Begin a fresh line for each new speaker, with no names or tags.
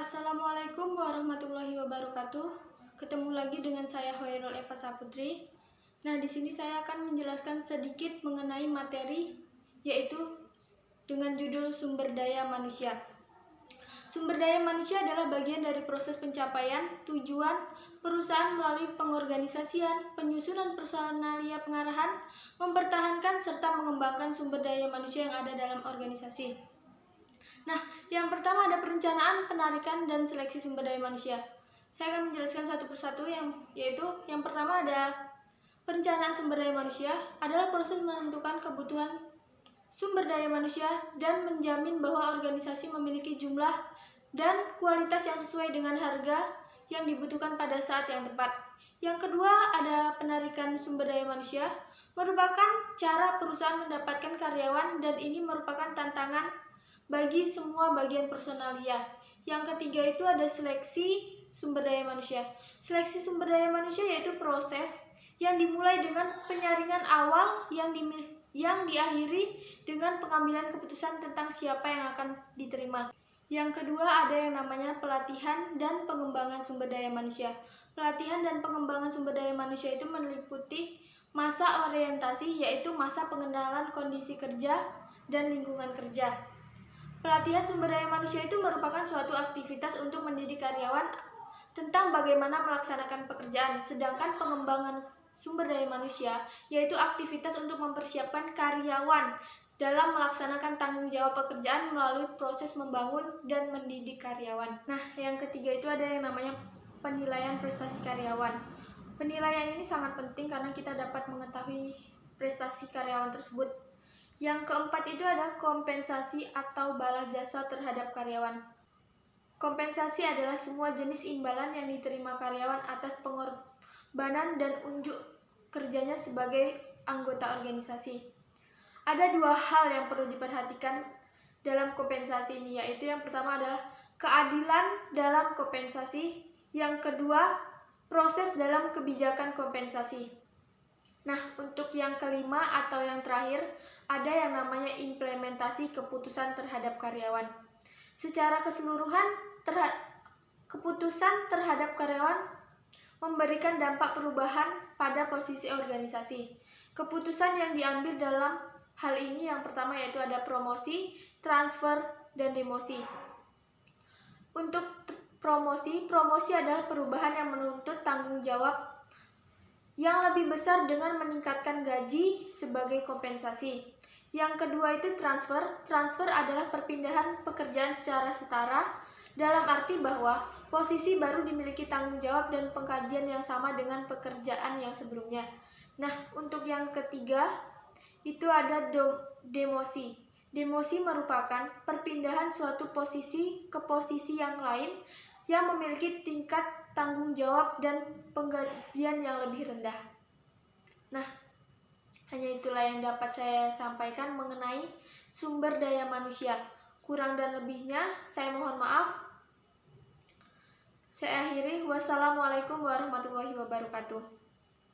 Assalamualaikum warahmatullahi wabarakatuh. Ketemu lagi dengan saya Hoirul Eva Saputri. Nah, di sini saya akan menjelaskan sedikit mengenai materi, yaitu dengan judul sumber daya manusia. Sumber daya manusia adalah bagian dari proses pencapaian tujuan perusahaan melalui pengorganisasian, penyusunan personalia pengarahan, mempertahankan serta mengembangkan sumber daya manusia yang ada dalam organisasi. Nah, yang pertama ada perencanaan, penarikan, dan seleksi sumber daya manusia. Saya akan menjelaskan satu persatu, yaitu yang pertama ada perencanaan sumber daya manusia adalah proses menentukan kebutuhan sumber daya manusia dan menjamin bahwa organisasi memiliki jumlah dan kualitas yang sesuai dengan harga yang dibutuhkan pada saat yang tepat. Yang kedua ada penarikan sumber daya manusia, merupakan cara perusahaan mendapatkan karyawan dan ini merupakan tantangan bagi semua bagian personalia. Yang ketiga itu ada seleksi sumber daya manusia. Seleksi sumber daya manusia yaitu proses yang dimulai dengan penyaringan awal yang diakhiri dengan pengambilan keputusan tentang siapa yang akan diterima. Yang kedua ada yang namanya pelatihan dan pengembangan sumber daya manusia. Pelatihan dan pengembangan sumber daya manusia itu meliputi masa orientasi, yaitu masa pengenalan kondisi kerja dan lingkungan kerja. Pelatihan sumber daya manusia itu merupakan suatu aktivitas untuk mendidik karyawan tentang bagaimana melaksanakan pekerjaan, sedangkan pengembangan sumber daya manusia yaitu aktivitas untuk mempersiapkan karyawan dalam melaksanakan tanggung jawab pekerjaan melalui proses membangun dan mendidik karyawan. Nah, yang ketiga itu ada yang namanya penilaian prestasi karyawan. Penilaian ini sangat penting karena kita dapat mengetahui prestasi karyawan tersebut. Yang keempat itu ada kompensasi atau balas jasa terhadap karyawan. Kompensasi adalah semua jenis imbalan yang diterima karyawan atas pengorbanan dan unjuk kerjanya sebagai anggota organisasi. Ada dua hal yang perlu diperhatikan dalam kompensasi ini, yaitu yang pertama adalah keadilan dalam kompensasi, yang kedua proses dalam kebijakan kompensasi. Nah, untuk yang kelima atau yang terakhir, ada yang namanya implementasi keputusan terhadap karyawan. Secara keseluruhan, keputusan terhadap karyawan memberikan dampak perubahan pada posisi organisasi. Keputusan yang diambil dalam hal ini yang pertama yaitu ada promosi, transfer, dan demosi. Untuk promosi adalah perubahan yang menuntut tanggung jawab yang lebih besar dengan meningkatkan gaji sebagai kompensasi. Yang kedua itu transfer. Transfer adalah perpindahan pekerjaan secara setara, dalam arti bahwa posisi baru dimiliki tanggung jawab dan pengkajian yang sama dengan pekerjaan yang sebelumnya. Nah, untuk yang ketiga itu ada demosi. Demosi merupakan perpindahan suatu posisi ke posisi yang lain yang memiliki tingkat tanggung jawab dan penggajian yang lebih rendah. Nah, hanya itulah yang dapat saya sampaikan mengenai sumber daya manusia. Kurang dan lebihnya saya mohon maaf. Saya akhiri. Wassalamualaikum warahmatullahi wabarakatuh.